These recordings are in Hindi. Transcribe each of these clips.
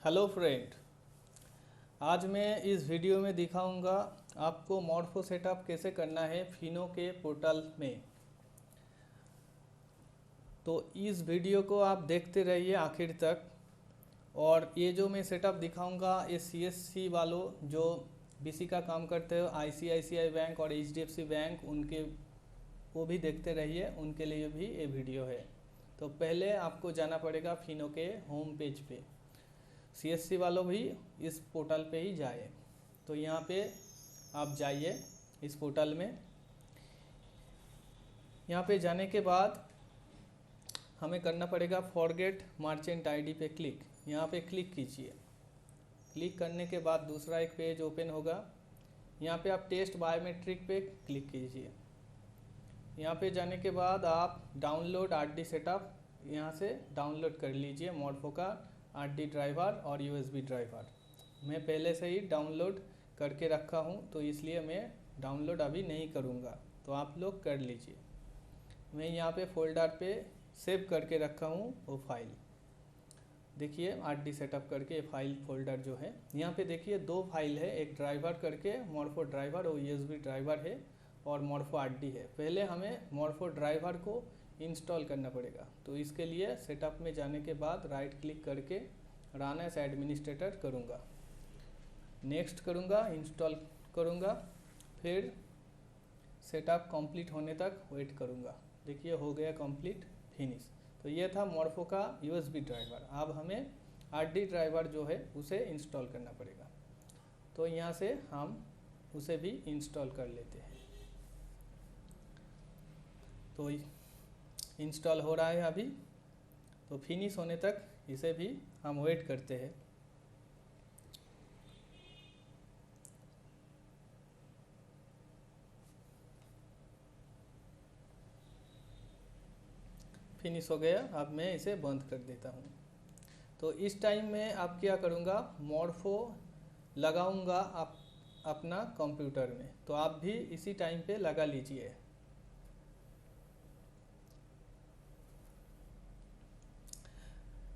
हेलो फ्रेंड, आज मैं इस वीडियो में दिखाऊंगा आपको मॉर्फो सेटअप कैसे करना है फिनो के पोर्टल में। तो इस वीडियो को आप देखते रहिए आखिर तक। और ये जो मैं सेटअप दिखाऊंगा ये सीएससी वालों जो बीसी का काम करते हो, आईसीआईसीआई बैंक और एचडीएफसी बैंक, उनके वो भी देखते रहिए, उनके लिए भी ये वीडियो है। तो पहले आपको जाना पड़ेगा फिनो के होम पेज पे। सीएससी वालों भी इस पोर्टल पे ही जाए। तो यहाँ पे आप जाइए इस पोर्टल में। यहाँ पे जाने के बाद हमें करना पड़ेगा फॉरगेट मर्चेंट आईडी पे क्लिक। यहाँ पे क्लिक कीजिए। क्लिक करने के बाद दूसरा एक पेज ओपन होगा। यहाँ पे आप टेस्ट बायोमेट्रिक पे क्लिक कीजिए। यहाँ पे जाने के बाद आप डाउनलोड आरडी सेटअप यहाँ से डाउनलोड कर लीजिए मॉर्फो का आरडी ड्राइवर और यूएसबी ड्राइवर। मैं पहले से ही डाउनलोड करके रखा हूँ तो इसलिए मैं डाउनलोड अभी नहीं करूँगा, तो आप लोग कर लीजिए। मैं यहाँ पे फोल्डर पे सेव करके रखा हूँ वो फाइल। देखिए आरडी सेटअप करके फाइल फोल्डर जो है, यहाँ पे देखिए दो फाइल है, एक ड्राइवर करके मॉर्फो ड्राइवर और यूएसबी ड्राइवर है और मॉर्फो आरडी है। पहले हमें मॉर्फो ड्राइवर को इंस्टॉल करना पड़ेगा। तो इसके लिए सेटअप में जाने के बाद राइट क्लिक करके रन एज एडमिनिस्ट्रेटर करूँगा, नेक्स्ट करूँगा, इंस्टॉल करूँगा, फिर सेटअप कंप्लीट होने तक वेट करूँगा। देखिए हो गया कंप्लीट, फिनिश। तो ये था मॉर्फो का यूएसबी ड्राइवर। अब हमें आरडी ड्राइवर जो है उसे इंस्टॉल करना पड़ेगा। तो यहाँ से हम उसे भी इंस्टॉल कर लेते हैं। तो इंस्टॉल हो रहा है अभी, तो फिनिश होने तक इसे भी हम वेट करते हैं। फिनिश हो गया। अब मैं इसे बंद कर देता हूँ। तो इस टाइम में अब क्या करूँगा, मॉर्फो लगाऊंगा अपना कंप्यूटर में। तो आप भी इसी टाइम पे लगा लीजिए।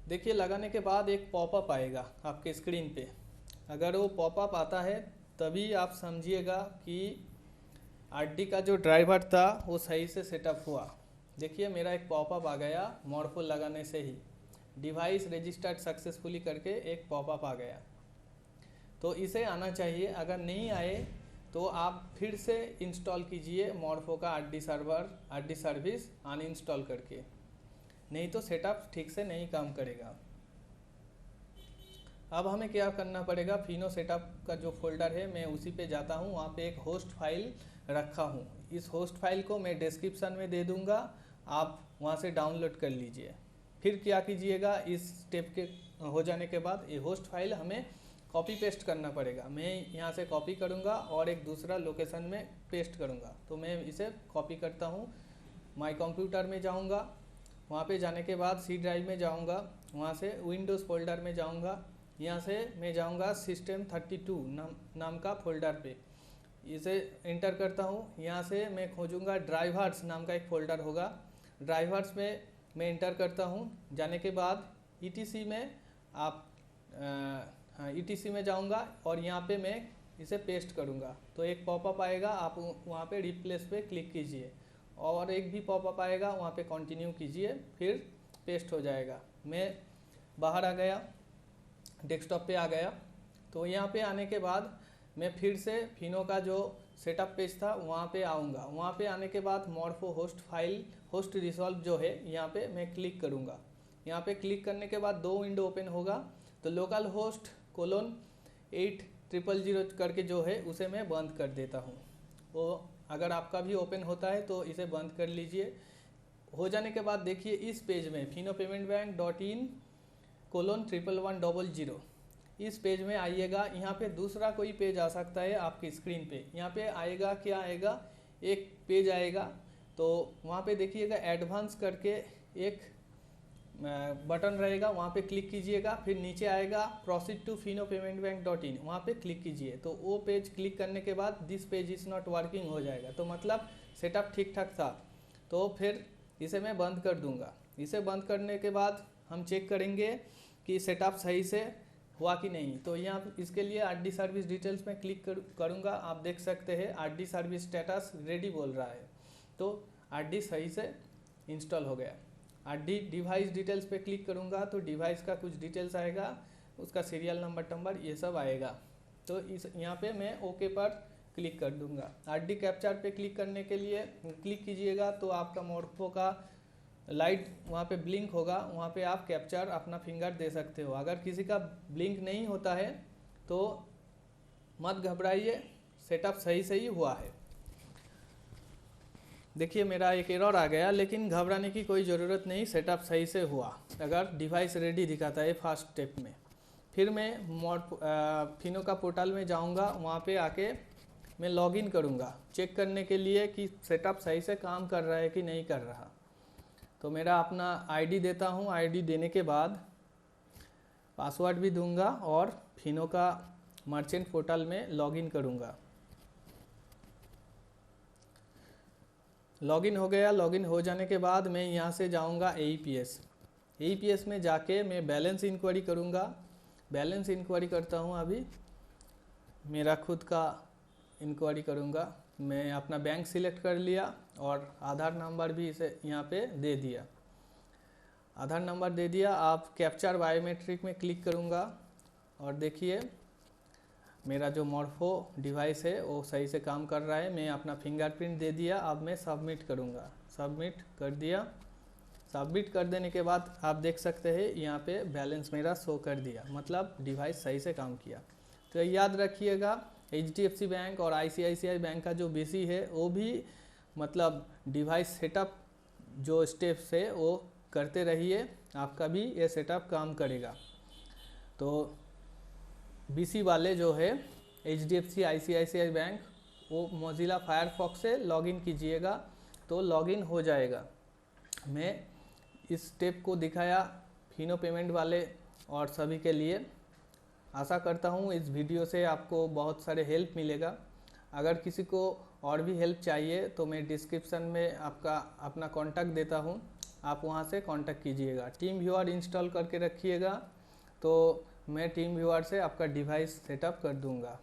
देखिए लगाने के बाद एक पॉपअप आएगा आपके स्क्रीन पे। अगर वो पॉपअप आता है तभी आप समझिएगा कि आरडी का जो ड्राइवर था वो सही से सेटअप हुआ। देखिए मेरा एक पॉपअप आ गया मॉर्फो लगाने से ही, डिवाइस रजिस्टर्ड सक्सेसफुली करके एक पॉपअप आ गया। तो इसे आना चाहिए। अगर नहीं आए तो आप फिर से इंस्टॉल कीजिए मॉर्फो का RD server, RD service uninstall करके, नहीं तो सेटअप ठीक से नहीं काम करेगा। अब हमें क्या करना पड़ेगा, फिनो सेटअप का जो फोल्डर है मैं उसी पे जाता हूँ। वहाँ पे एक होस्ट फाइल रखा हूँ। इस होस्ट फाइल को मैं डिस्क्रिप्शन में दे दूँगा, आप वहाँ से डाउनलोड कर लीजिए। फिर क्या कीजिएगा, इस स्टेप के हो जाने के बाद ये होस्ट फाइल हमें कॉपी पेस्ट करना पड़ेगा। मैं यहाँ से कॉपी करूँगा और एक दूसरा लोकेशन में पेस्ट करूँगा। तो मैं इसे कॉपी करता हूँ, माई कंप्यूटर में जाऊँगा, वहाँ पे जाने के बाद सी ड्राइव में जाऊँगा, वहाँ से विंडोज़ फोल्डर में जाऊँगा, यहाँ से मैं जाऊँगा सिस्टम 32 नाम का फोल्डर पे, इसे एंटर करता हूँ। यहाँ से मैं खोजूँगा ड्राइवर्स नाम का एक फोल्डर होगा, ड्राइवर्स में मैं एंटर करता हूँ। जाने के बाद ईटीसी में आप ईटीसी में जाऊँगा और यहाँ पे मैं इसे पेस्ट करूँगा। तो एक पॉपअप आएगा, आप वहाँ पे रिप्लेस पे क्लिक कीजिए और एक भी पॉपअप आएगा, वहाँ पे कंटिन्यू कीजिए, फिर पेस्ट हो जाएगा। मैं बाहर आ गया, डेस्कटॉप पे आ गया। तो यहाँ पे आने के बाद मैं फिर से फिनो का जो सेटअप पेज था वहाँ पे आऊँगा। वहाँ पे आने के बाद morpho host file, host resolve जो है, यहाँ पे मैं क्लिक करूँगा। यहाँ पे क्लिक करने के बाद दो विंडो ओपन होगा। तो लोकल होस्ट :8000 करके जो है उसे मैं बंद कर देता हूँ। वो अगर आपका भी ओपन होता है तो इसे बंद कर लीजिए। हो जाने के बाद देखिए इस पेज में finopayments.in:1100 इस पेज में आइएगा। यहाँ पे दूसरा कोई पेज आ सकता है आपकी स्क्रीन पे। यहाँ पे आएगा, क्या आएगा, एक पेज आएगा। तो वहाँ पे देखिएगा एडवांस करके एक बटन रहेगा, वहाँ पे क्लिक कीजिएगा। फिर नीचे आएगा प्रोसीड टू finopayments.in, वहाँ पे क्लिक कीजिए। तो वो पेज क्लिक करने के बाद this page is not working हो जाएगा। तो मतलब सेटअप ठीक ठाक था। तो फिर इसे मैं बंद कर दूंगा। इसे बंद करने के बाद हम चेक करेंगे कि सेटअप सही से हुआ कि नहीं। तो यहाँ इसके लिए RD सर्विस डिटेल्स में क्लिक करूँगा। आप देख सकते हैं RD सर्विस स्टेटस रेडी बोल रहा है, तो RD सही से इंस्टॉल हो गया। RD डिवाइस डिटेल्स पे क्लिक करूँगा तो डिवाइस का कुछ डिटेल्स आएगा, उसका सीरियल नंबर ये सब आएगा। तो इस यहाँ पे मैं ओके पर क्लिक कर दूंगा। RD कैप्चर पे क्लिक करने के लिए क्लिक कीजिएगा तो आपका मोर्फो का लाइट वहाँ पे ब्लिंक होगा, वहाँ पे आप कैप्चर अपना फिंगर दे सकते हो। अगर किसी का ब्लिंक नहीं होता है तो मत घबराइए, सेटअप सही ही हुआ है। देखिए मेरा एक एरर आ गया, लेकिन घबराने की कोई ज़रूरत नहीं, सेटअप सही से हुआ। अगर डिवाइस रेडी दिखाता है फर्स्ट स्टेप में, फिर मैं फिनो का पोर्टल में जाऊंगा, वहाँ पे आके मैं लॉगिन करूँगा चेक करने के लिए कि सेटअप सही से काम कर रहा है कि नहीं कर रहा। तो मेरा अपना आईडी देता हूँ, आईडी देने के बाद पासवर्ड भी दूंगा और फिनो का मर्चेंट पोर्टल में लॉगिन करूँगा। लॉगिन हो गया। लॉगिन हो जाने के बाद मैं यहाँ से जाऊँगा AEPS में जाके मैं बैलेंस इंक्वायरी करूँगा। बैलेंस इंक्वायरी करता हूँ, अभी मेरा खुद का इंक्वायरी करूँगा। मैं अपना बैंक सिलेक्ट कर लिया और आधार नंबर भी इसे यहाँ पे दे दिया। आधार नंबर दे दिया। आप कैप्चर बायोमेट्रिक में क्लिक करूँगा और देखिए मेरा जो मोर्फो डिवाइस है वो सही से काम कर रहा है। मैं अपना फिंगरप्रिंट दे दिया। अब मैं सबमिट करूँगा। सबमिट कर दिया। सबमिट कर देने के बाद आप देख सकते हैं यहाँ पे बैलेंस मेरा शो कर दिया, मतलब डिवाइस सही से काम किया। तो याद रखिएगा, HDFC बैंक और ICICI बैंक का जो BC है वो भी मतलब डिवाइस सेटअप जो स्टेप्स है वो करते रहिए, आपका भी ये सेटअप काम करेगा। तो BC वाले जो है HDFC ICICI बैंक, वो मोजिला फायरफॉक्स से लॉगिन कीजिएगा तो लॉगिन हो जाएगा। मैं इस स्टेप को दिखाया फिनो पेमेंट वाले और सभी के लिए। आशा करता हूँ इस वीडियो से आपको बहुत सारे हेल्प मिलेगा। अगर किसी को और भी हेल्प चाहिए तो मैं डिस्क्रिप्शन में आपका अपना कांटेक्ट देता हूँ, आप वहाँ से कांटेक्ट कीजिएगा। टीम व्यूअर इंस्टॉल करके रखिएगा तो मैं टीम व्यूअर से आपका डिवाइस सेटअप कर दूँगा।